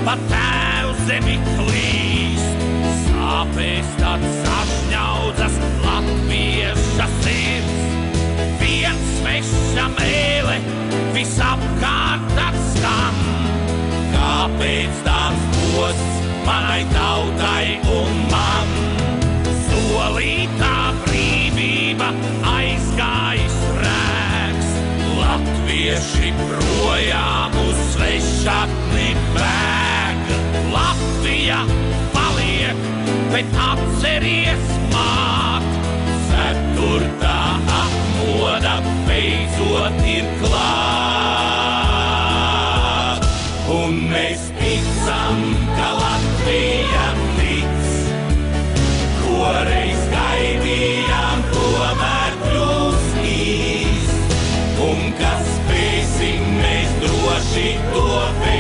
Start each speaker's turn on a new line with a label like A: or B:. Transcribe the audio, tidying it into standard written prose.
A: pa tēvzemi klīst. Sāpēs tad sašņaudzas latvieša sirds. Viens sveša mēle visapkārt atskan. Kāpēc tāds posts manai tautai un man? Solītā brīvība aizgājis rēks. Latvieši projām uz svešatni bēg. Latvija paliek, bet atceries māt. Ceturtā atmoda beidzot ir klāt. Un mēs ticam, ka Latvija tic. Koreiz gaidījām, tomēr kļūs īst. Un ka spēsim mēs droši to veikt.